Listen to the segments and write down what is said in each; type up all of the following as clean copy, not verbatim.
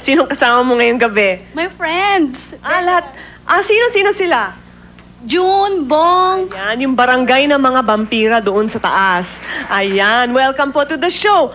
Sinong kasama mo ngayong gabi? My friends. Lahat. Sino-sino sila? June, Bong. Ayan, yung barangay ng mga vampira doon sa taas. Ayan, welcome po to the show.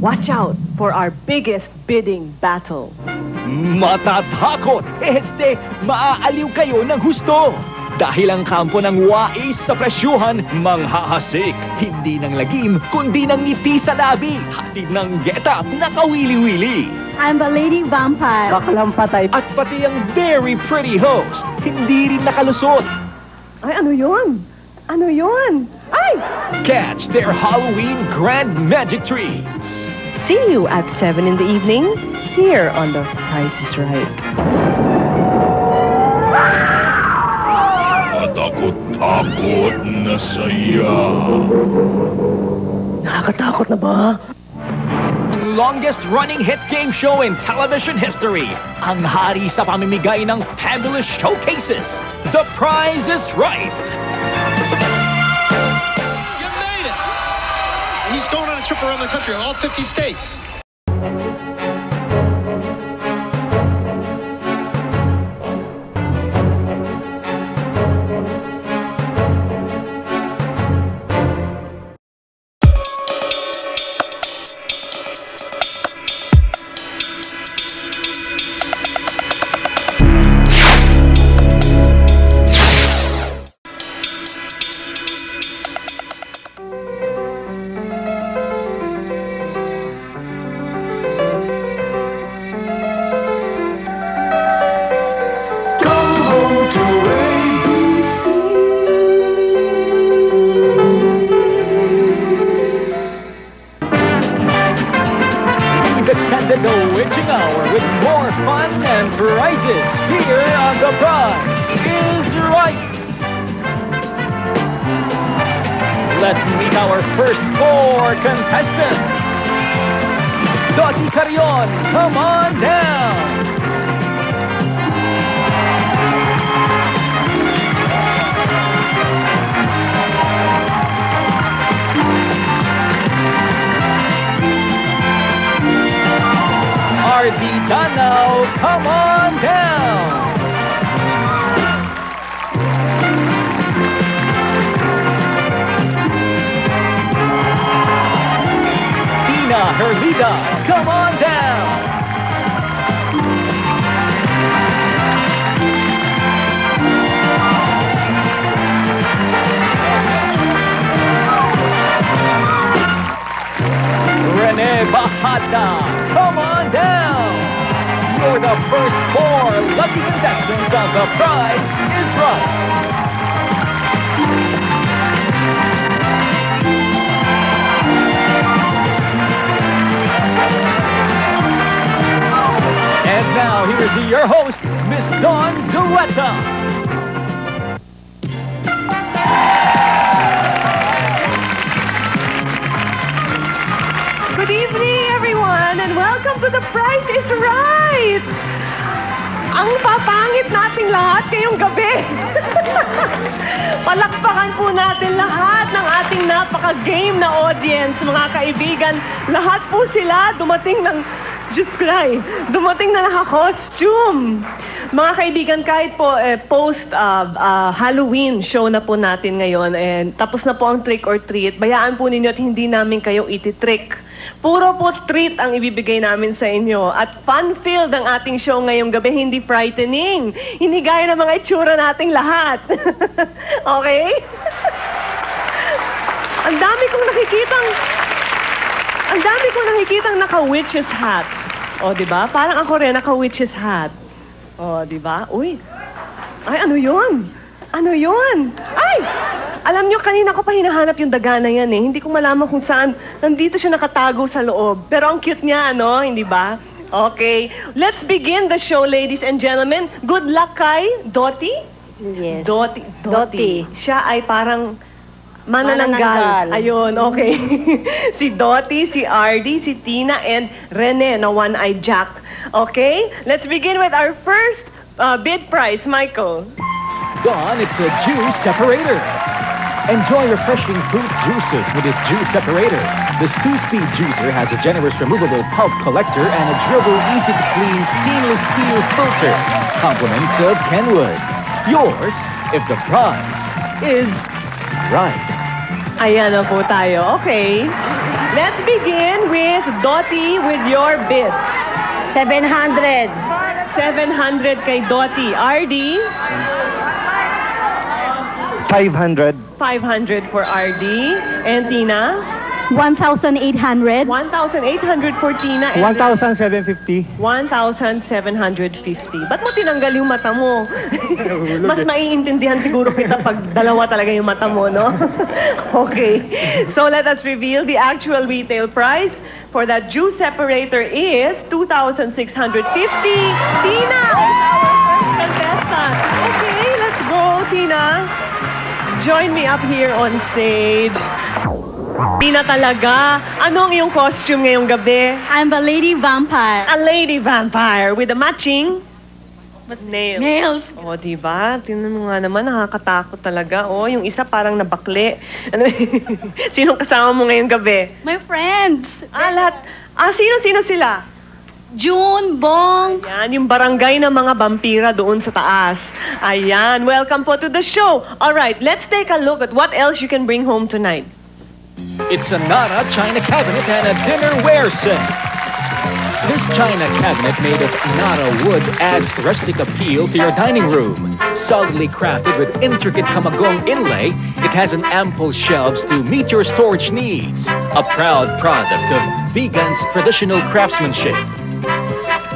Watch out for our biggest bidding battle. Matatakot! Maaaliw kayo ng husto! Dahil ang kampo ng wais sa presyuhan, manghahasik. Hindi ng lagim, kundi ng ngiti sa labi. Hatid ng getap na kawili-wili. I'm the lady vampire. Makalampatay. At pati ang very pretty host, hindi rin nakalusot. Ay, ano yun? Ano yun? Ay! Catch their Halloween grand magic treats. See you at 7 in the evening here on The Price is Right. Matakot-takot na saya. Nakakatakot na ba? Ang longest running hit game show in television history. Ang hari sa pamimigay ng fabulous showcases. The Price is Right. He's going on a trip around the country, all 50 states. Extended the witching hour with more fun and prizes here on The Price is Right. Let's meet our first 4 contestants. Dottie Carrion, come on down. Artie Danao, come on down. Tina Herlida, come on down. Rene Bajada, come on down. You're the first 4 lucky contestants of The Price is Right. And now here's your host, Miss Dawn Zueta. Good evening, everyone, and welcome to The Price is Right! Ang papangit nating lahat ngayong gabi. Palakpakan po natin lahat ng ating napaka-game na audience, mga kaibigan. Lahat po sila dumating ng, Diyos ko na dumating na naka-costume. Mga kaibigan, kahit po post-Halloween show na po natin ngayon, and tapos na po ang trick or treat, bayaan po ninyo at hindi namin kayo iti-trick. Puro po treat ang ibibigay namin sa inyo. At fun-filled ang ating show ngayong gabi, hindi frightening. Hindi gaya ng mga itsura nating lahat. Okay? Ang dami kong nakikitang naka-witch's hat. O, di ba? Parang ako rin naka-witch's hat. O, di ba? Uy. Ay, ano yun? Ano yun? Ay! Alam nyo, kanina ko pa hinahanap yung daga na yan eh. Hindi ko malaman kung saan. Nandito siya nakatago sa loob. Pero ang cute niya, ano? Hindi ba? Okay. Let's begin the show, ladies and gentlemen. Good luck kay Dottie? Yes. Dottie. Siya ay parang manananggal. Ayun, okay. Si Dottie, si Ardy, si Tina, and Rene na one-eyed Jack. Okay? Let's begin with our first bid price. Michael. Dawn, it's a juice separator. Enjoy refreshing fruit juices with its juice separator. This 2-speed juicer has a generous removable pulp collector and a durable, easy-to-clean stainless steel filter. Compliments of Kenwood. Yours if the price is right. Ayan na po tayo. Okay. Let's begin with Dottie with your bid. 700. 700 kay Dottie. Ardy? 500. 500 for RD. And Tina? 1,800. 1,800 for Tina. And 1,750. 1,750. Ba't mo tinanggal yung mata mo? Mas maiintindihan siguro kita pag dalawa talaga yung mata mo, no? Okay. So let us reveal the actual retail price for that juice separator is 2,650. Tina! Our first contestant. Okay, let's go, Tina. Join me up here on stage. Tina talaga. Ano ang iyong costume ngayong gabi? I'm a lady vampire. A lady vampire with a matching nails. Nails. O, diba? Tingnan mo nga naman, nakakatakot talaga. O, yung isa parang nabakli. Ano, sinong kasama mo ngayong gabi? My friends. Lahat. Sino sila? June, Bong. Ayan, yung barangay ng mga vampira doon sa taas. Ayan, welcome po to the show. All right, let's take a look at what else you can bring home tonight. It's a Nara china cabinet and a dinnerware set. This china cabinet made of Nara wood adds rustic appeal to your dining room. Solidly crafted with intricate kamagong inlay, it has an ample shelves to meet your storage needs. A proud product of Vegan's traditional craftsmanship.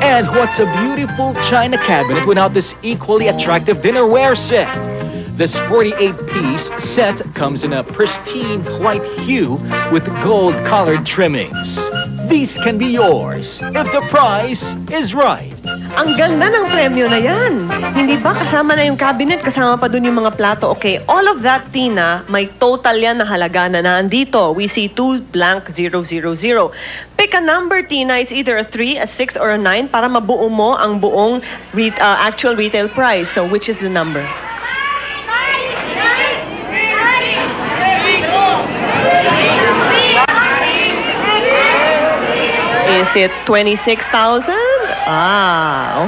And what's a beautiful china cabinet without this equally attractive dinnerware set? This 48-piece set comes in a pristine white hue with gold-colored trimmings. These can be yours if the price is right. Ang ganda ng premyo na yan. Hindi ba kasama na yung cabinet, kasama pa dun yung mga plato? Okay, all of that, Tina, may total yan na halaga na nandito. We see 2 blank 000. Pick a number, Tina. It's either a 3, a 6, or a 9 para mabuo mo ang buong actual retail price. So, which is the number? Is it 26,000?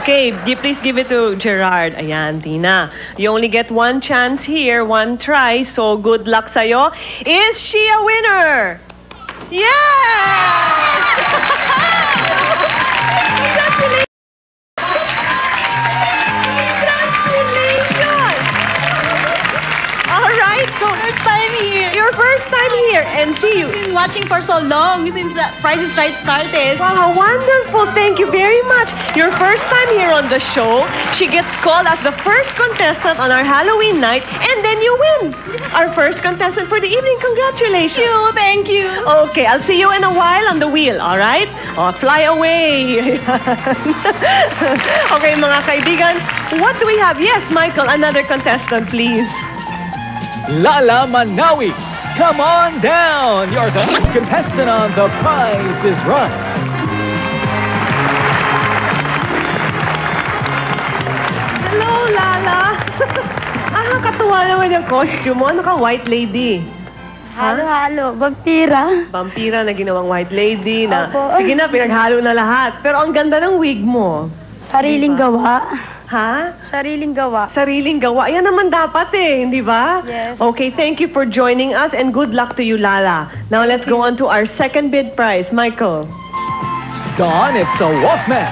Okay. Please give it to Gerard. Ayan, Tina. You only get one chance here, one try. So, good luck sa'yo. Is she a winner? Yes! Congratulations! Congratulations! All right. So, First time here. your first time here. And see you. Been watching for so long since the Price is Right started. Wow, wonderful. Thank you very much. Your first time here on the show. She gets called as the first contestant on our Halloween night, and then you win. Our first contestant for the evening. Congratulations. Thank you. Okay, I'll see you in a while on the wheel, all right? Fly away. Okay, mga kaibigan, what do we have? Yes, Michael, another contestant, please. Lala Manawis, come on down. You're the contestant on The Price is Right. Hello, Lala. Nakakatuwa naman yung costume mo. Ano ka, white lady? Halo, vampira. Vampira na ginawang white lady na, Opo. sige na, pinaghalo na lahat. Pero ang ganda ng wig mo. Sariling gawa. Ha? Sariling gawa. Sariling gawa. Yan naman dapat eh, hindi ba? Yes. Okay, thank you for joining us and good luck to you, Lala. Now let's go on to our second bid prize. Michael. Dawn, it's a Walkman.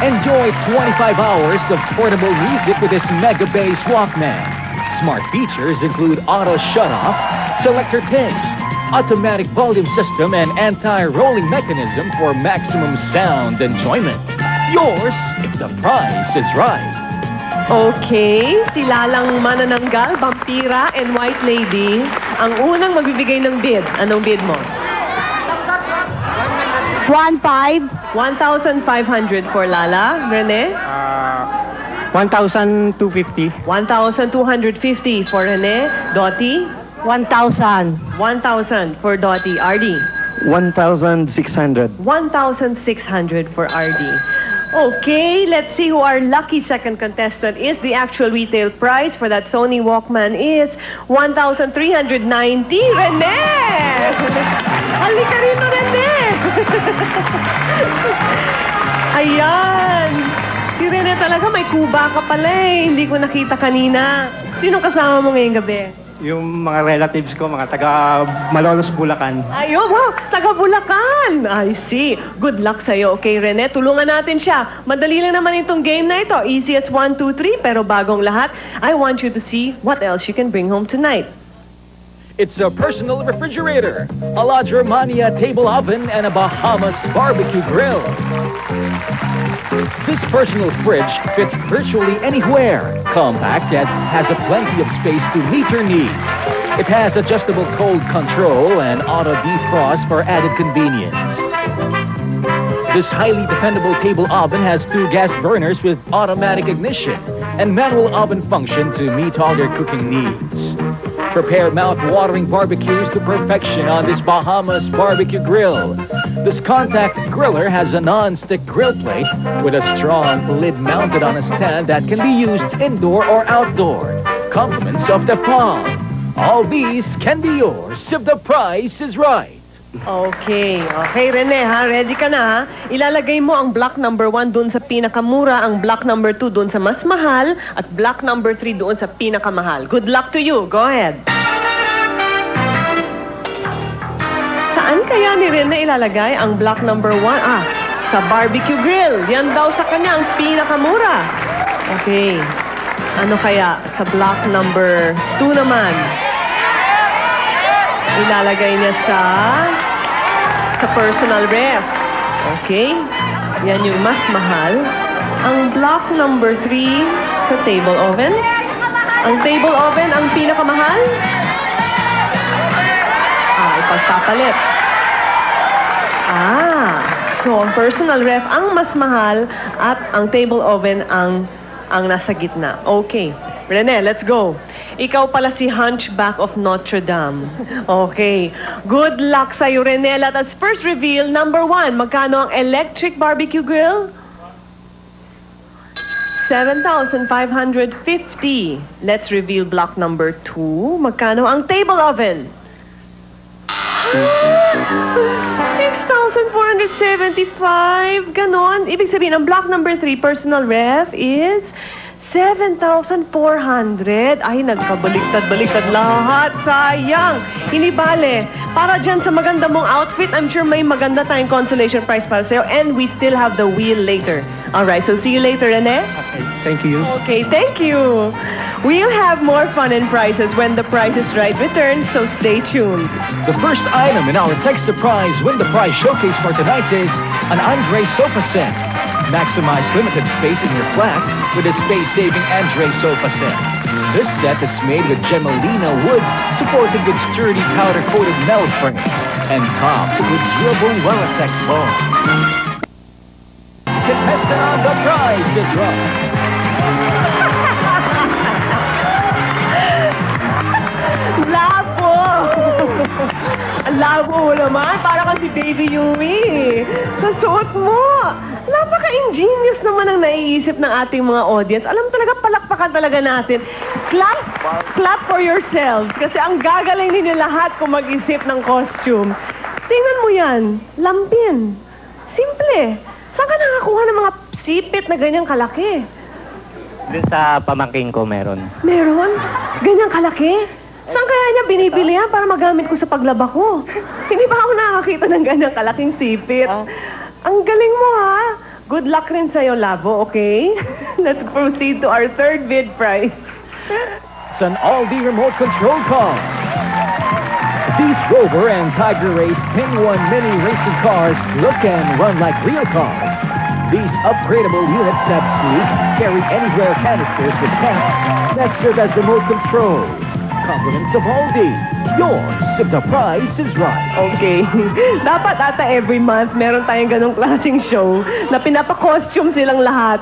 Enjoy 25 hours of portable music with this Mega Bass Walkman. Smart features include auto shut-off, selector tapes, automatic volume system, and anti-rolling mechanism for maximum sound enjoyment. Yours if the price is right. Okay, sila lang manananggal, vampira, and white lady. Ang unang magbibigay ng bid. Anong bid mo? 1,500. 1,500 for Lala. Rene? 1,250. 1,250 for Rene. Dottie? 1,000. 1,000 for Dottie. RD? 1,600. 1,600 for RD. Okay, let's see who our lucky second contestant is. The actual retail price for that Sony Walkman is 1,390. Rene! Halika rito, Rene! Ayan! Si Rene talaga may kuba ka pala eh. Hindi ko nakita kanina. Sino kasama mo ngayong gabi? Yung mga relatives ko, mga taga Malolos, Bulacan. Ayun, wow, taga Bulacan. I see. Good luck sa'yo. Okay, Rene, tulungan natin siya. Madali lang naman itong game na ito. Easy as 1, 2, 3, pero bagong lahat. I want you to see what else you can bring home tonight. It's a personal refrigerator, a La Germania table oven, and a Bahamas barbecue grill. This personal fridge fits virtually anywhere. Compact yet has a plenty of space to meet your needs. It has adjustable cold control and auto defrost for added convenience. This highly dependable table oven has 2 gas burners with automatic ignition and manual oven function to meet all your cooking needs. Prepare mouth-watering barbecues to perfection on this Bahamas barbecue grill. This contact griller has a non-stick grill plate with a strong lid mounted on a stand that can be used indoor or outdoor. Compliments of the farm. All these can be yours if the price is right. Okay. Okay, Rene, ha? Ready ka na, ha? Ilalagay mo ang block number 1 doon sa pinakamura, ang block number 2 doon sa mas mahal, at block number 3 doon sa pinakamahal. Good luck to you. Go ahead. Saan kaya ni Rene ilalagay ang block number 1? Sa barbecue grill. Yan daw sa kanya ang pinakamura. Okay. Ano kaya sa block number 2 naman? Ilalagay niya sa personal ref. Okay. Yan yung mas mahal. Ang block number 3 sa table oven. Ang table oven ang pinakamahal. Ipagpapalit. So ang personal ref ang mas mahal at ang table oven ang nasa gitna. Okay. Rene, let's go. Ikaw pala si Hunchback of Notre Dame. Okay. Good luck sa'yo, Rene. Let us first reveal number 1. Magkano ang electric barbecue grill? 7,550. Let's reveal block number 2. Magkano ang table oven? 6,475. Ganon. Ibig sabihin, ang block number 3, personal ref, is 7,400. Ay, nagkabaliktad-baliktad lahat. Sayang. Hindi bale. Para dyan sa maganda mong outfit, I'm sure may maganda tayong consolation prize para sa'yo. And we still have the wheel later. Alright, so see you later, Rene. Okay, thank you. Okay, thank you. We'll have more fun and prizes when the Price is Right returns, so stay tuned. The first item in our Text the Prize Win the Prize showcase for tonight is an Andre sofa set. Maximize limited space in your flat with a space-saving Andre sofa set. This set is made with Gemelina wood, supported with sturdy powder-coated metal furnish, and topped with durable Wellatex foam. Contestant on the Prize is Right. Labo! Ang labo mo naman. Para kang si Baby Yumi. Sa suot mo. Napaka-ingenious naman ang naiisip ng ating mga audience. Alam talaga, palakpakan talaga natin. Clap for yourselves. Kasi ang gagaling ninyo lahat kung mag-isip ng costume. Tingnan mo yan. Lampin. Simple. Saan ka nakakuha ng mga sipit na ganyang kalaki? Doon sa pamangking ko meron. Meron? Ganyang kalaki? Saan kaya niya binibili yan para magamit ko sa paglaba ko? Hindi ba ako nakakita ng ganyang kalaking sipit? Ang galing mo, ha? Good luck rin sa'yo, Labo, okay? Let's proceed to our third bid prize. It's an Aldi remote control car. These Rover and Tiger Race Pin 1 mini racing cars look and run like real cars. These upgradable units that sleek, carry anywhere canisters with caps that serve as remote controls. Compliments of Aldi. Yours, if the price is right. Okay. Dapat ata every month meron tayong ganong klaseng show na pinapa-costume silang lahat.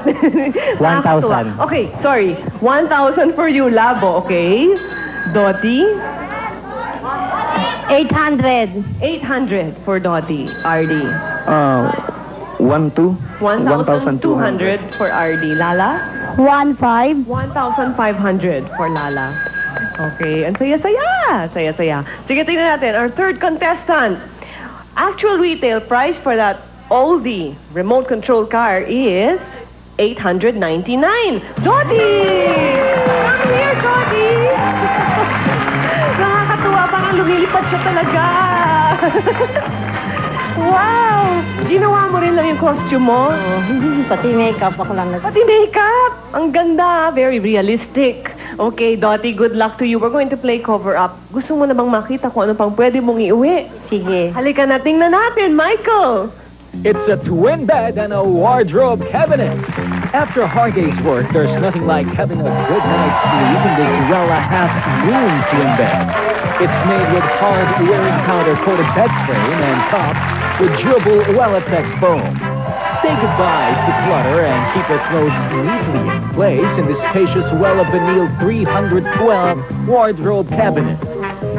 1,000. Okay, sorry. 1,000 for you, Labo, okay? Dottie? 800. 800 for Dottie. RD? 1,200. 1,200 for RD. Lala? 1,500. 1,500 for Lala. Okay, ang saya-saya. Saya-saya. Sige, tingnan natin. Our third contestant. Actual retail price for that Aldi remote control car is 899. Dottie! Come here, Dottie! Nakakatuwa, parang lumilipad siya talaga. Wow! Ginawa mo rin lang yung costume mo? Pati makeup ako lang. Pati makeup! Ang ganda, very realistic. Okay, Dottie, good luck to you. We're going to play cover-up. Gusto mo na bang makita kung ano pang pwede mong iuwi? Sige. Halika na, tingnan natin, Michael! It's a twin bed and a wardrobe cabinet. After a hard day's work, there's nothing like having a good night's sleep in this Rella half-moon twin bed. It's made with hard wearing powder-coated bed frame and topped with durable Wellatex foam. Say goodbye to clutter and keep your clothes neatly in place in this spacious Wella Vinyl 312 wardrobe cabinet.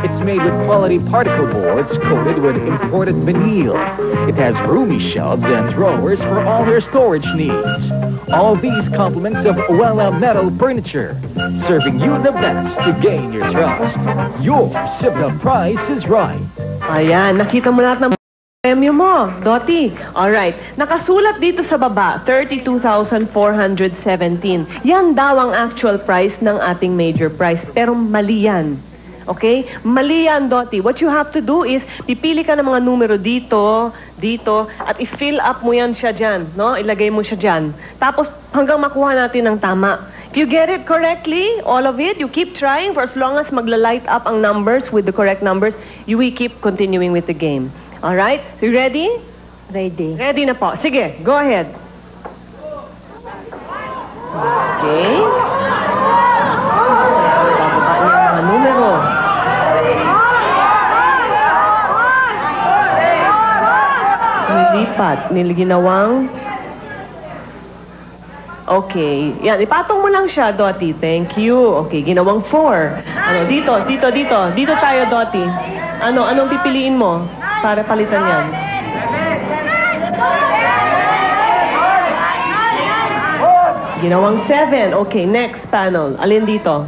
It's made with quality particle boards coated with imported vinyl. It has roomy shelves and drawers for all your storage needs. All these compliments of Wella Metal Furniture, serving you the best to gain your trust. Yours if the price is right. Ayan, nakita mo lahat ng premyo mo, Dottie. Alright, nakasulat dito sa baba, 32,417. Yan daw ang actual price ng ating major prize, pero mali yan. Okay? Mali yan, Dottie. What you have to do is, pipili ka ng mga numero dito, dito, at i-fill up mo yan siya dyan, no? Ilagay mo siya dyan. Tapos, hanggang makuha natin ng tama. If you get it correctly, all of it, you keep trying for as long as magla-light up ang numbers with the correct numbers, you will keep continuing with the game. Alright? So, you ready? Ready. Ready na po. Sige, go ahead. Okay. Bababa niya ang mga numero. Nilipat. Niliginawang. Okay. Yan, ipatong mo lang siya, Dottie. Thank you. Okay, ginawang 4. Ano, dito. Dito tayo, Dottie. Anong pipiliin mo para palitan yan? Ginawang 7. Okay, next panel. Alin dito?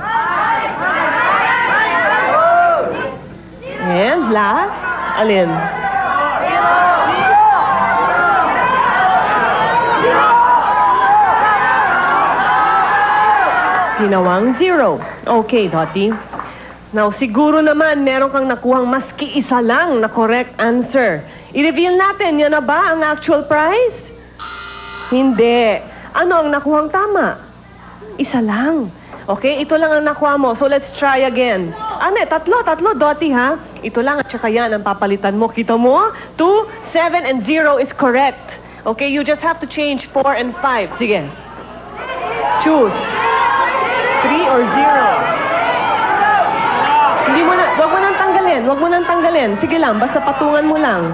And last? Alin? Ginawang 0. Okay, Dottie. Now, siguro naman meron kang nakuhang maski isa lang na correct answer. I-reveal natin, yan na ba ang actual prize? Hindi. Ano ang nakuhang tama? Isa lang. Okay, ito lang ang nakuha mo. So, let's try again. Tatlo, Dottie, ha? Ito lang at saka yan ang papalitan mo. Kita mo? 2, 7, and 0 is correct. Okay, you just have to change 4 and 5. Sige. Choose. 3 or 0. Wag mo nang tanggalin. Sige lang, basta patungan mo lang.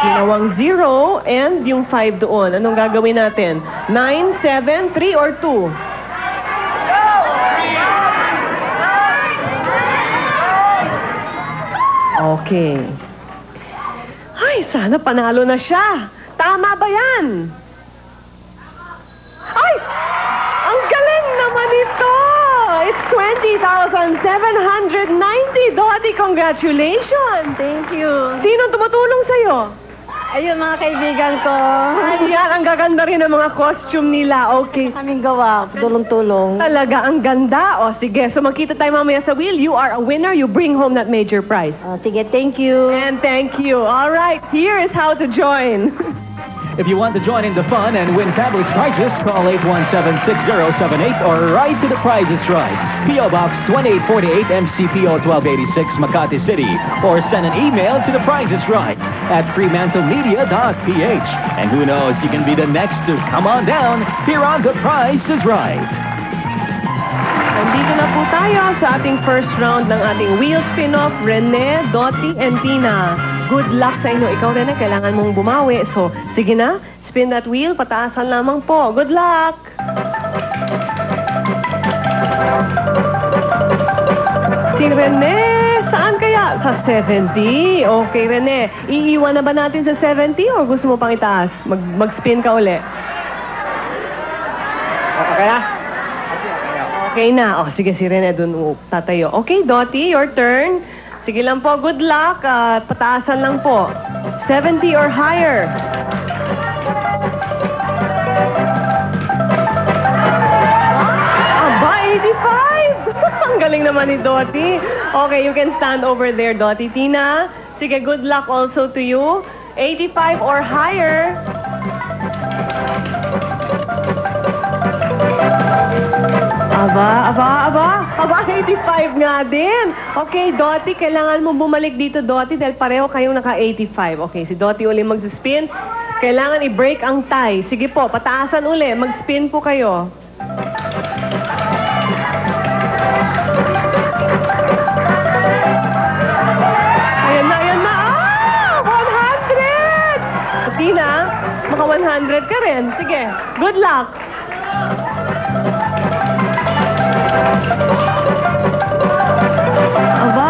Ginawang 0 and yung 5 doon. Anong gagawin natin? 9, 7, 3 or 2? Okay. Ay, sana panalo na siya. Tama ba yan? Ay! Ang galing naman ito! It's 20,790! Dottie, congratulations! Thank you. Sino tumutulong sa'yo? Ayun, mga kaibigan ko. Ayan, ang gaganda rin ng mga costume nila. Okay. Kaming gawa. Tulong-tulong. Talaga, ang ganda. O, sige. So, magkita tayo mamaya sa wheel. You are a winner. You bring home that major prize. Sige, thank you. And thank you. All right. Here is how to join. If you want to join in the fun and win fabulous prizes, call 817-6078 or write to The Price is Right, P.O. Box 2848 MCPO 1286 Makati City, or send an email to theprizesright@fremantlemedia.ph. And who knows, you can be the next to come on down here on The Price is Right. Nandito na po tayo sa ating first round ng ating wheel spin-off, Rene, Dottie, and Tina. Good luck sa inyo. Ikaw, Rene, kailangan mong bumawi. So, sige na, spin that wheel, pataasan lamang po. Good luck! Si Rene, saan kaya? Sa 70. Okay, Rene, iiwan na ba natin sa 70 o gusto mo pang itaas? Mag-spin ka uli. Okay na? Okay na. Oh, sige, si Rene dun tatayo. Okay, Dottie, your turn. Sige lang po, good luck. Pataasan lang po. 70 or higher. Aba, 85! Ang galing naman ni Dottie. Okay, you can stand over there, Dottie. Tina, sige, good luck also to you. 85 or higher. Aba, 85 nga din. Okay, Dottie, kailangan mo bumalik dito, Dottie, dahil pareho kayong naka-85. Okay, si Dottie uli mag-spin. Kailangan i-break ang tie. Sige po, pataasan uli. Mag-spin po kayo. Ayan na. Ah! 100! Tina, maka 100 ka rin. Sige, good luck. Aba.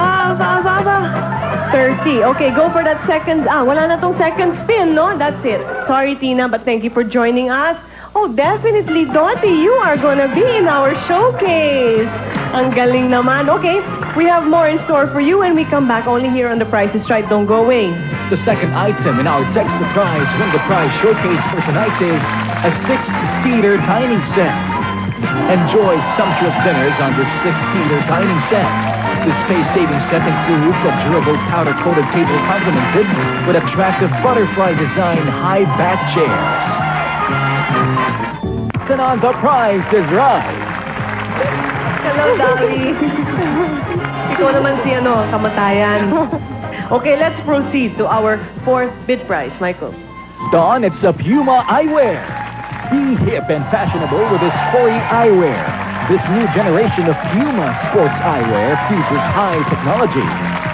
30. Okay, go for that second. Wala na tong second spin, no? That's it. Sorry, Tina, but thank you for joining us. Oh, definitely, Dottie, you are gonna be in our showcase. Ang galing naman. Okay, we have more in store for you when we come back only here on The Price is Right. Don't go away. The second item in our Text the Prize Win the Prize showcase for tonight is a 6-seater dining set. Enjoy sumptuous dinners on this 6-seater dining set. The space-saving set includes a durable powder-coated table complemented with attractive butterfly design high-back chairs. And on The Price is Right. Hello, Dolly. Ikaw naman si kamatayan. Okay, let's proceed to our fourth bid prize, Michael. Dawn, it's a Puma eyewear. Be hip and fashionable with this sporty eyewear. This new generation of Puma sports eyewear fuses high technology,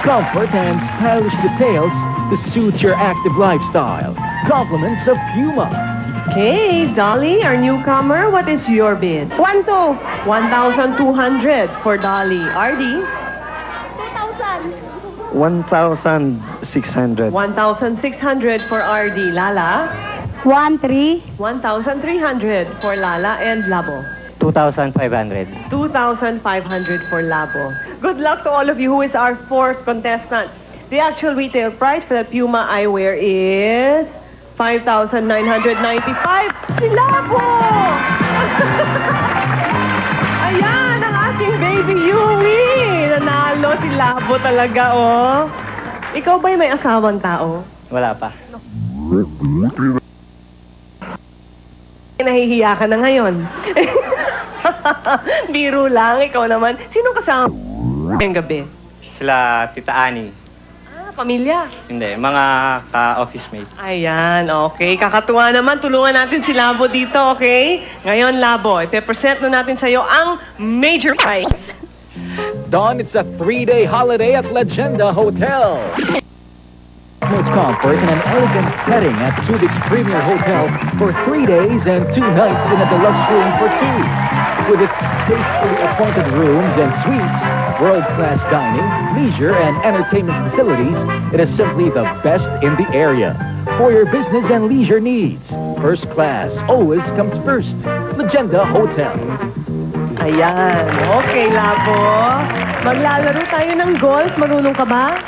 comfort, and stylish details to suit your active lifestyle. Compliments of Puma. Okay, Dolly, our newcomer, what is your bid? 1,200. 1,200 for Dolly. RD? 1,600. 1,600 for RD. Lala? 1,300. 1,300 for Lala and Labo. 2,500. 2,500 for Labo. Good luck to all of you. Who is our fourth contestant? The actual retail price for the Puma eyewear is 5,995. Si Labo! Ayan, ang ating baby Yui. Nanalo si Labo talaga, oh. Ikaw ba'y may asawang tao? Wala pa. Nahihiya ka na ngayon. Biro lang, ikaw naman. Sino kasama ngayong gabi? Sila Tita Ani. Pamilya? Hindi, mga ka-office mate. Ayan, okay. Kakatuwa naman. Tulungan natin si Labo dito, okay? Ngayon, Labo, ipe-present na natin sa'yo ang major prize. Dawn, it's a 3-day holiday at Legenda Hotel. Most comfort in an elegant setting at Subics Premier Hotel for 3 days and 2 nights in a deluxe room for 2. With its tastefully appointed rooms and suites, world-class dining, leisure, and entertainment facilities, it is simply the best in the area. For your business and leisure needs, first class always comes first. Legenda Hotel. Ayan. Okay, Labo. Maglalaro tayo ng golf. Marunong ka ba?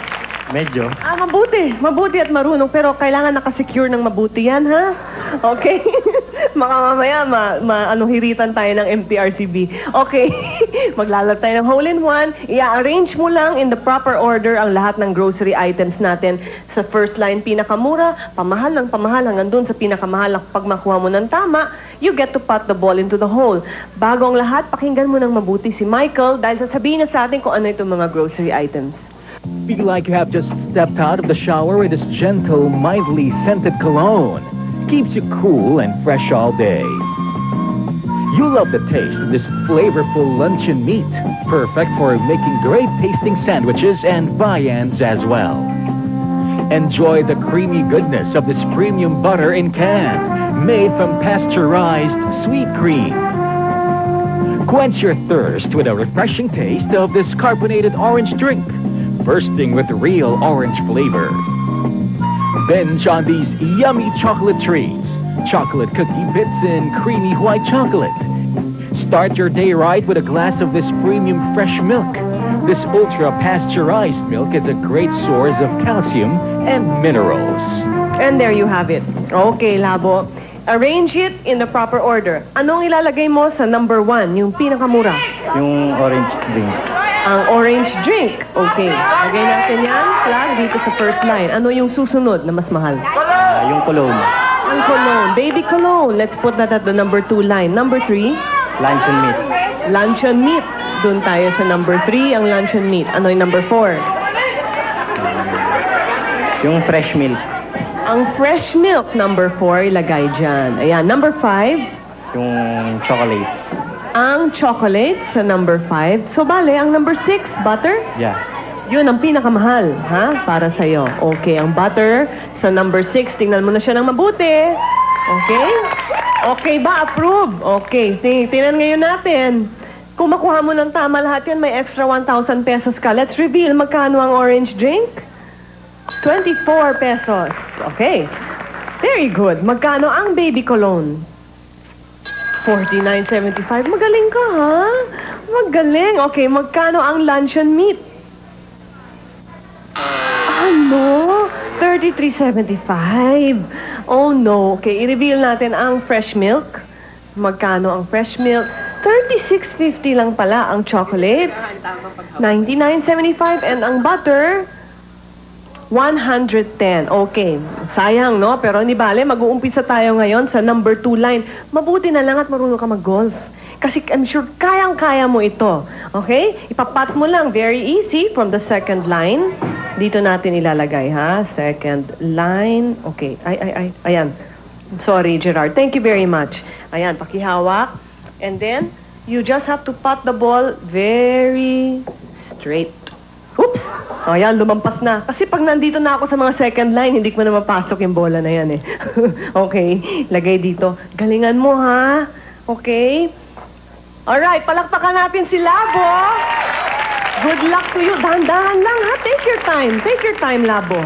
Medyo. Mabuti. Mabuti at marunong. Pero kailangan nakasecure ng mabuti yan, ha? Okay. Baka mamaya, hiritan tayo ng MTRCB. Okay, maglalab tayo ng hole-in-one. I-arrange mo lang in the proper order ang lahat ng grocery items natin. Sa first line, pinakamura, pamahal hanggang dun sa pinakamahal. Pag makuha mo ng tama, you get to pot the ball into the hole. Bago ang lahat, pakinggan mo ng mabuti si Michael dahil sasabihin na sa atin kung ano itong mga grocery items. Feel like you have just stepped out of the shower with this gentle, mildly scented cologne. Keeps you cool and fresh all day. You love the taste of this flavorful luncheon meat. Perfect for making great tasting sandwiches and viands as well. Enjoy the creamy goodness of this premium butter in can, made from pasteurized sweet cream. Quench your thirst with a refreshing taste of this carbonated orange drink, bursting with real orange flavor. Binge on these yummy chocolate treats, chocolate cookie bits in creamy white chocolate. Start your day right with a glass of this premium fresh milk. This ultra-pasteurized milk is a great source of calcium and minerals. And there you have it. Okay, Labo. Arrange it in the proper order. Anong ilalagay mo sa number 1, yung pinakamura? Yung orange drink. Ang orange drink. Okay. Lagay natin yan, flag, dito sa first line. Ano yung susunod na mas mahal? Yung cologne. Ang cologne. Baby cologne. Let's put that at the number 2 line. Number 3? Luncheon meat. Luncheon meat. Doon tayo sa number 3, ang luncheon meat. Ano yung number 4? Yung fresh milk. Ang fresh milk, number 4, ilagay dyan. Ayan. Number 5? Yung chocolate. Ang chocolate sa number 5. So, bale, ang number 6, butter? Yeah. Yun ang pinakamahal, ha? Para sa'yo. Okay, ang butter sa number 6. Tingnan mo na siya ng mabuti. Okay? Okay ba? Approve? Okay. Tingnan ngayon natin. Kung makuha mo ng tama lahat yan, may extra 1,000 pesos ka. Let's reveal magkano ang orange drink. 24 pesos. Okay. Very good. Magkano ang baby cologne? 49.75. Magaling ka, ha? Magaling. Okay, magkano ang luncheon meat? Ano? 33.75. Oh, no. Okay, i-reveal natin ang fresh milk. Magkano ang fresh milk? 36.50 lang pala ang chocolate. 99.75. And ang butter, 110. Okay. Sayang, no? Pero hindi bale, mag-uumpisa tayo ngayon sa number 2 line. Mabuti na lang at marunong ka mag-golf. Kasi I'm sure kayang-kaya mo ito. Okay? Ipapat mo lang. Very easy from the second line. Dito natin ilalagay, ha? Second line. Okay. Ayan. Sorry, Gerard. Thank you very much. Ayan, pakihawak. And then, you just have to pot the ball very straight. Oops! O yan, lumampas na. Kasi pag nandito na ako sa mga second line, hindi ko na mapasok yung bola na yan eh. Okay, lagay dito. Galingan mo, ha? Okay? Alright, palakpakan natin si Labo. Good luck to you. Dahan-dahan lang, ha? Take your time. Take your time, Labo.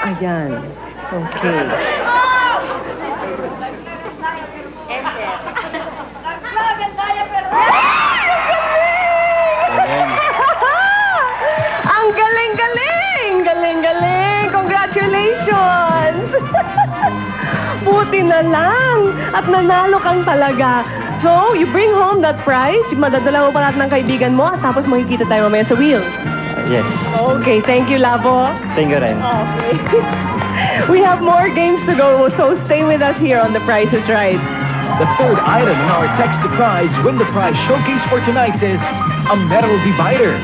Ayan. Okay. Ang galing-galing! Galing-galing! Congratulations! Buti na lang! At nanalo kang talaga. So, you bring home that prize. Madadala mo pa lahat ng kaibigan mo at tapos makikita tayo mamaya sa wheel. Yes. Okay, thank you, Labo. Thank you rin. Okay. We have more games to go, so stay with us here on The Price is Right. The third item in our Text the Prize Win the Prize showcase for tonight is a metal divider.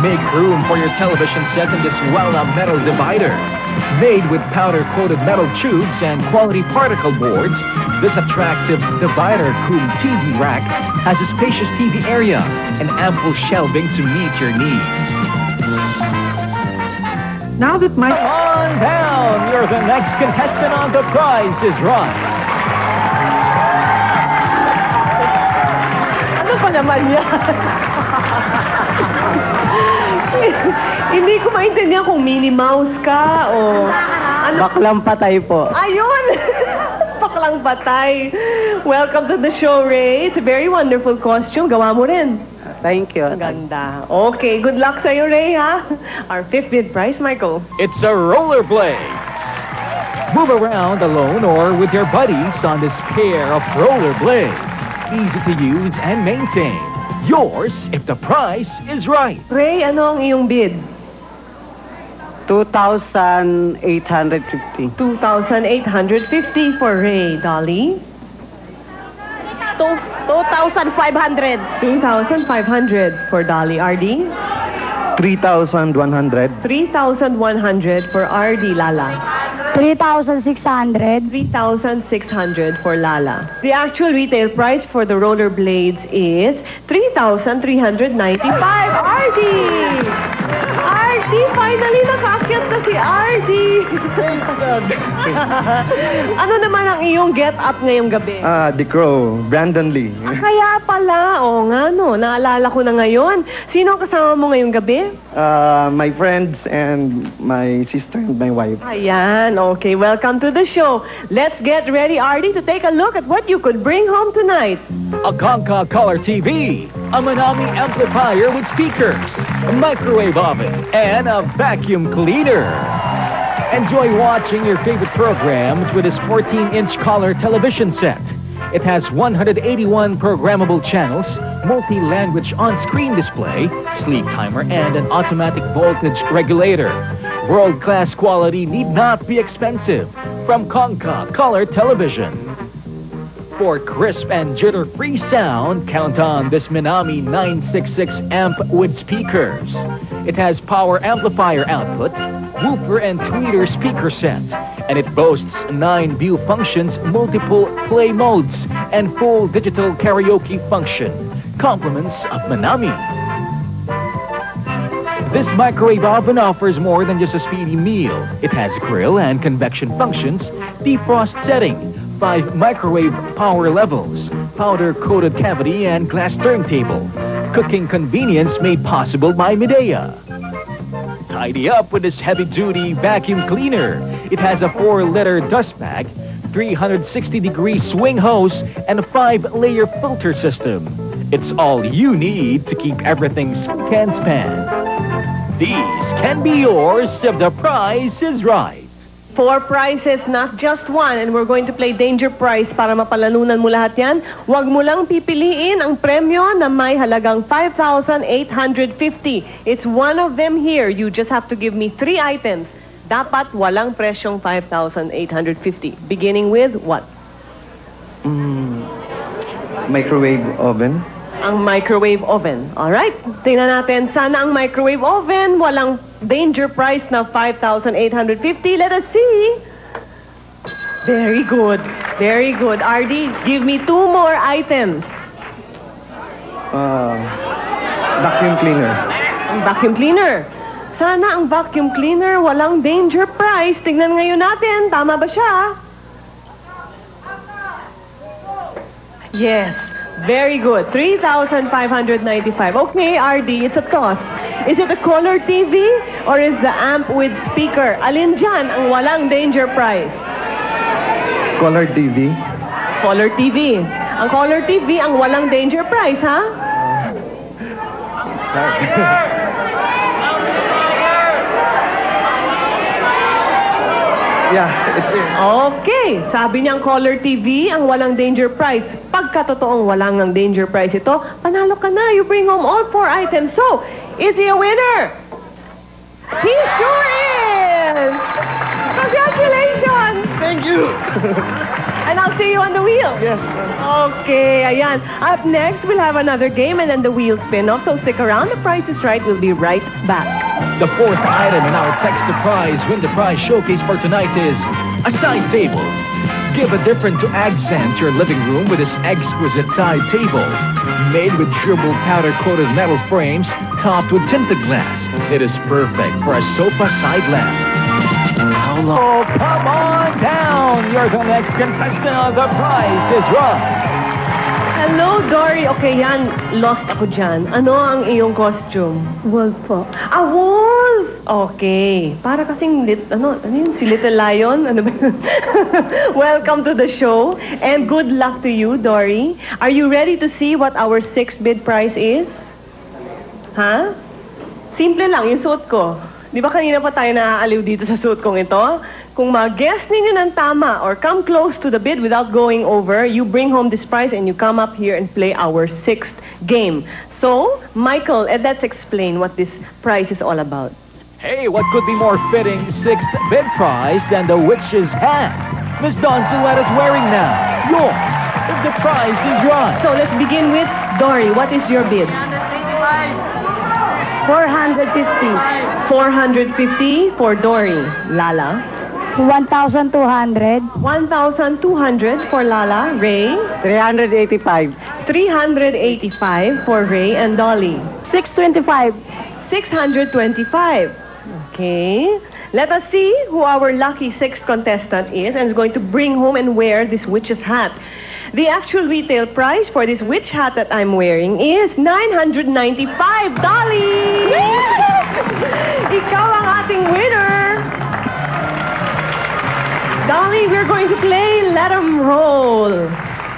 Make room for your television set in this Wella metal divider. Made with powder-coated metal tubes and quality particle boards, this attractive divider cum TV rack has a spacious TV area and ample shelving to meet your needs. Now that my... Come on down! You're the next contestant on The Price is Right. Ano pa naman yan? Hindi ko maintindihan kung Minnie Mouse ka o... Ano? Baklang patay po. Ayun! Baklang patay. Welcome to the show, Ray. It's a very wonderful costume. Gawa mo rin. Thank you. Ang ganda. Okay, good luck sa'yo, Ray, ha? Our fifth bid prize, Michael. It's a rollerblade. Move around alone or with your buddies on this pair of rollerblades. Easy to use and maintain. Yours if the price is right. Ray, ano ang iyong bid? 2,850. 2,850 for Ray. Dolly? 2,500. 2,500 for Dolly. RD? 3,100. 3,100 for RD. Lala? 3,600. 3,600 for Lala. The actual retail price for the rollerblades is 3,395. RD! RD! Finally, nakaakyat na si RD! Ano naman ang iyong get-up ngayong gabi? The Crow, Brandon Lee. Kaya pala, oo nga no, naalala ko na ngayon. Sino ang kasama mo ngayong gabi? My friends and my sister and my wife. Ayan, okay. Welcome to the show. Let's get ready, Artie, to take a look at what you could bring home tonight. A Conca Color TV, a Manami amplifier with speakers, a microwave oven, and a vacuum cleaner. Enjoy watching your favorite programs with this 14-inch color television set. It has 181 programmable channels, multi-language on-screen display, sleep timer, and an automatic voltage regulator. World-class quality need not be expensive. From Conca Color Television. For crisp and jitter-free sound, count on this Minami 966 amp with speakers. It has power amplifier output, woofer and tweeter speaker set, and it boasts 9 view functions, multiple play modes, and full digital karaoke function. Compliments of Minami. This microwave oven offers more than just a speedy meal. It has grill and convection functions, defrost setting, 5 microwave power levels, powder-coated cavity, and glass turntable. Cooking convenience made possible by Midea. Tidy up with this heavy-duty vacuum cleaner. It has a 4-liter dust bag, 360-degree swing hose, and a 5-layer filter system. It's all you need to keep everything can span. These can be yours if the price is right. 4 prizes, not just one. And we're going to play Danger Prize para mapalalunan mo lahat yan. Huwag mo lang pipiliin ang premyo na may halagang 5,850. It's one of them here. You just have to give me 3 items. Dapat walang presyong 5,850. Beginning with what? Microwave oven. Ang microwave oven. Alright, tingnan natin. Sana ang microwave oven walang danger price na 5,850. Let us see. Very good. Very good. RD, give me 2 more items. Vacuum cleaner. Ang vacuum cleaner. Sana ang vacuum cleaner walang danger price. Tingnan ngayon natin. Tama ba siya? Yes. Very good. 3,595. Okay, RD, it's a toss. Is it a color TV or is the amp with speaker? Alin dyan ang walang danger price? Color TV. Color TV. Ang color TV ang walang danger price, ha? Yeah, it's Okay. Sabi niyang color TV ang walang danger price. Pagkatotoong walang ng danger price ito, panalo ka na. You bring home all 4 items. So, is he a winner? He sure is! Congratulations! Thank you. And I'll see you on the wheel. Yes. Okay, ayan. Up next, we'll have another game and then the wheel spin-off. So stick around. The Price is Right. We'll be right back. The 4th item in our Text the Prize Win the Prize showcase for tonight is a side table. Give a different accent to your living room with this exquisite side table. Made with durable powder-coated metal frames topped with tinted glass. It is perfect for a sofa side lamp. How long? Oh, come on down! You're the next contestant. The Price is Right. Hello, Dory. Okay, yan. Lost ako dyan. Ano ang iyong costume? Wolf po. A wolf! Okay. Para kasing, ano yun? Si Little Lion? Ano ba yun? Welcome to the show. And good luck to you, Dory. Are you ready to see what our 6th bid prize is? Ha? Simple lang, yung suit ko. Di ba kanina pa tayo naaaliw dito sa suit kong ito? Kung mag-guess ninyo ng tama or come close to the bid without going over, you bring home this prize and you come up here and play our 6th game. So, Michael, let's explain what this prize is all about. Hey, what could be more fitting 6th bid prize than the witch's hat? Miss Dawn Suarez wearing now. Yours, if the prize is right. So, let's begin with Dory. What is your bid? 450. 450 for Dory. Lala? 1,200. 1,200 for Lala. Ray? 385. 385 for Ray and Dolly. 625. 625. Okay. Let us see who our lucky 6th contestant is and is going to bring home and wear this witch's hat. The actual retail price for this witch hat that I'm wearing is $995. Dolly! Ikaw ang ating winner! Dolly, we're going to play Let 'em Roll.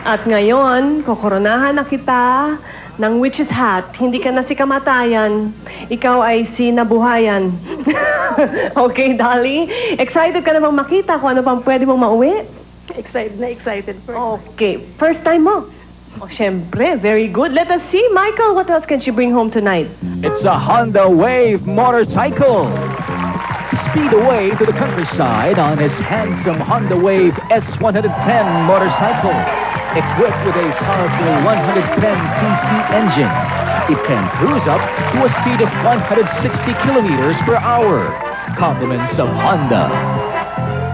At ngayon, kokoronahan na kita ng witch's hat. Hindi ka na si kamatayan. Ikaw ay si nabuhayan. Okay, Dolly? Excited ka na bang makita kung ano pang pwede mong mauwi? Excited. Okay. First time mo? Oh, syempre. Very good. Let us see. Michael, what else can she bring home tonight? It's a Honda Wave motorcycle. Speed away to the countryside on his handsome Honda Wave S110 motorcycle. Equipped with a powerful 110cc engine, it can cruise up to a speed of 160 kilometers per hour. Compliments of Honda.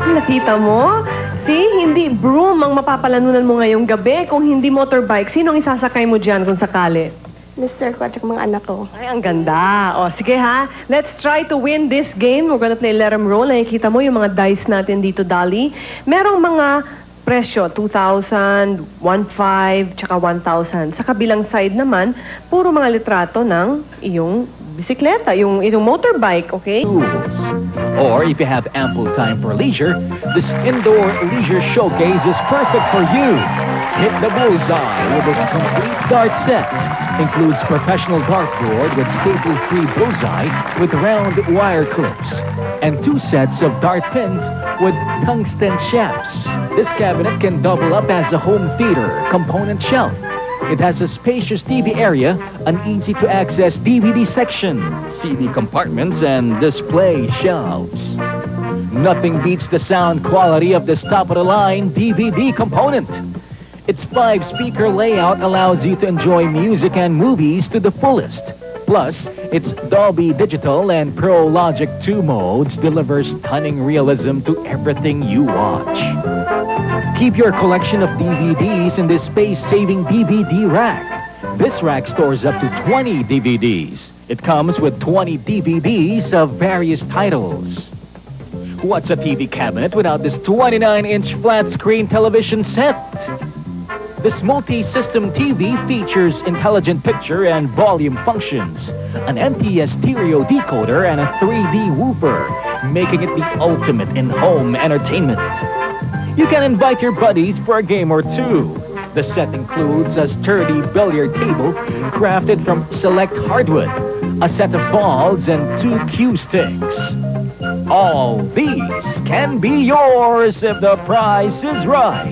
Nakita mo? See, hindi broom ang mapapalanunan mo ngayong gabi. Kung hindi motorbike, sinong isasakay mo dyan kung sakali? Mr. ko at mga anak ko. Ay, ang ganda. O, sige ha. Let's try to win this game. We're gonna play Let 'em Roll. Nakikita mo yung mga dice natin dito, Dolly. Merong mga presyo, 2,000, 1,500, tsaka 1,000. Sa kabilang side naman, puro mga litrato ng iyong bisikleta, yung motorbike, okay? Or if you have ample time for leisure, this indoor leisure showcase is perfect for you. Hit the bullseye with this complete dart set. Includes professional dartboard with staple-free bullseye with round wire clips. And 2 sets of dart pins with tungsten shafts. This cabinet can double up as a home theater component shelf. It has a spacious TV area, an easy-to-access DVD section, CD compartments, and display shelves. Nothing beats the sound quality of this top-of-the-line DVD component. Its 5-speaker layout allows you to enjoy music and movies to the fullest. Plus, its Dolby Digital and Pro Logic 2 modes delivers stunning realism to everything you watch. Keep your collection of DVDs in this space-saving DVD rack. This rack stores up to 20 DVDs. It comes with 20 DVDs of various titles. What's a TV cabinet without this 29-inch flat-screen television set? This multi-system TV features intelligent picture and volume functions, an NTS stereo decoder, and a 3D woofer, making it the ultimate in home entertainment. You can invite your buddies for a game or two. The set includes a sturdy billiard table crafted from select hardwood, a set of balls, and 2 cue sticks. All these can be yours if the price is right.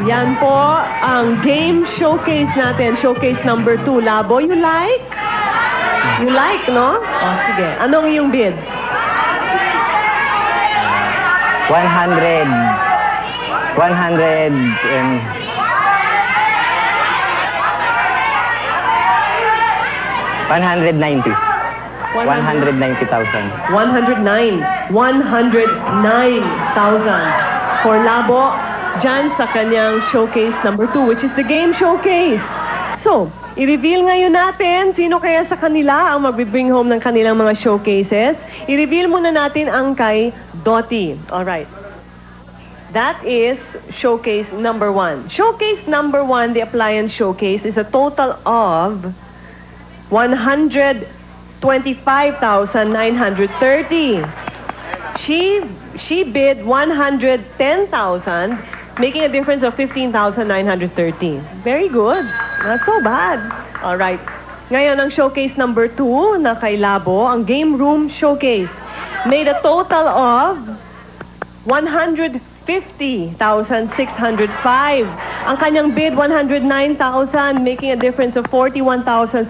Yan po ang game showcase natin. Showcase number 2. Labo, you like? You like, no? O, sige. Anong iyong bid? 100 and... 190. 190,000. 109. 109,000 for Labo dyan sa kanyang showcase number 2, which is the game showcase. So, i-reveal ngayon natin sino kaya sa kanila ang mag-bring home ng kanilang mga showcases. I-reveal muna natin ang kay Dottie. Alright. That is showcase number 1. Showcase number 1, the appliance showcase, is a total of 125,930. She bid 110,000, making a difference of 15,930. Very good. Not so bad. All right. Ngayon, ang showcase number 2 na kay Labo, ang game room showcase, made a total of 150,605. Ang kanyang bid, 109,000, making a difference of 41,605.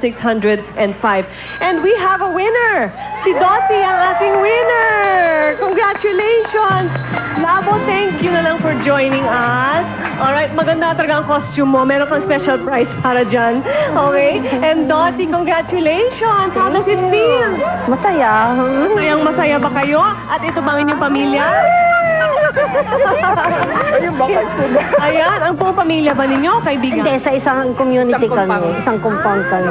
And we have a winner! Si Dottie ang ating winner! Congratulations! Labo, thank you na lang for joining us. Alright, maganda talaga ang costume mo. Meron kang special prize para dyan. Okay? And Dottie, congratulations! How does it feel? Masaya. Masaya ba kayo? At ito ba ang inyong pamilya? Ayan, ang buong pamilya ba ninyo, kaibigan? Hindi, sa isang community kami. Isang compound kami.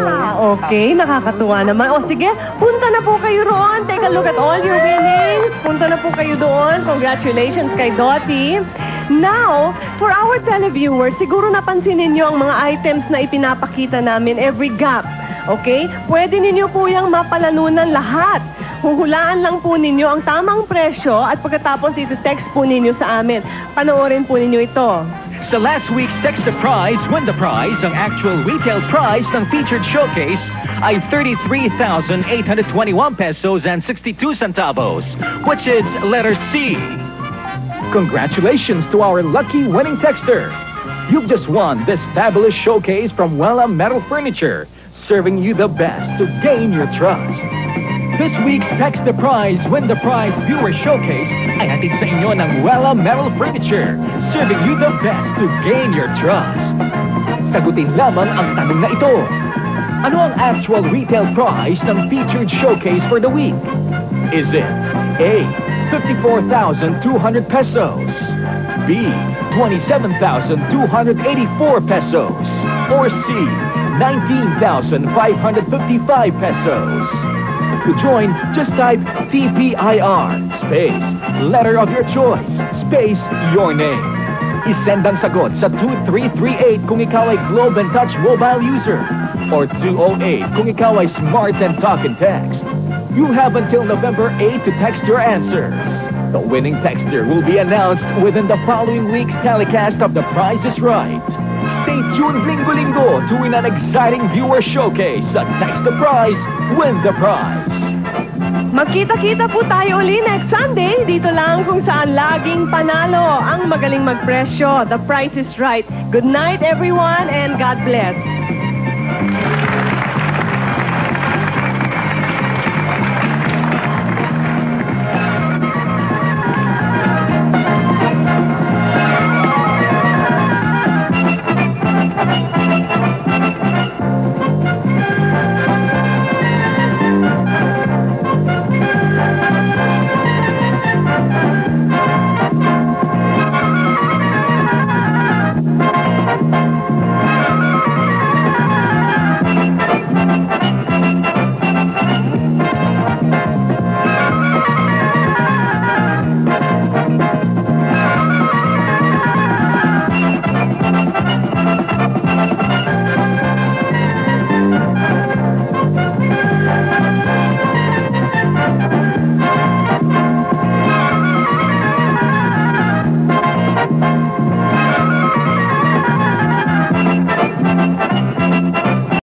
Okay, nakakatuwa naman. O sige, punta na po kayo roon. Take a look at all your winnings. Punta na po kayo doon. Congratulations kay Dottie. Now, for our televiewers, siguro napansin ninyo ang mga items na ipinapakita namin every gap. Okay? Pwede ninyo po yung mapalanunan lahat. Huhulaan lang po ninyo ang tamang presyo at pagkatapos iti-text po ninyo sa amin. Panoorin po ninyo ito. Sa last week's Text the Prize, Win the Prize, ang actual retail price ng featured showcase ay 33,821 pesos and 62 centavos, which is letter C. Congratulations to our lucky winning texter. You've just won this fabulous showcase from Wella Metal Furniture, serving you the best to gain your trust. This week's Text the Prize, Win the Prize Viewer Showcase ay hatid sa inyo ng Wella Metal Furniture, serving you the best to gain your trust. Sagutin lamang ang tanong na ito. Ano ang actual retail price ng featured showcase for the week? Is it A, 54,200 pesos, B, 27,284 pesos, or C, 19,555 pesos? To join, just type TPIR, space, letter of your choice, space, your name. Isend ang sagot sa 2338 kung ikaw ay Globe and Touch mobile user, or 208 kung ikaw ay Smart and Talk and Text. You have until November 8 to text your answers. The winning texter will be announced within the following week's telecast of The Price is Right. Stay tuned linggo-linggo to win an exciting viewer showcase sa Text the Prize, Win the Prize. Magkita-kita po tayo uli next Sunday. Dito lang kung saan laging panalo ang magaling magpresyo. The Price is Right. Good night everyone and God bless.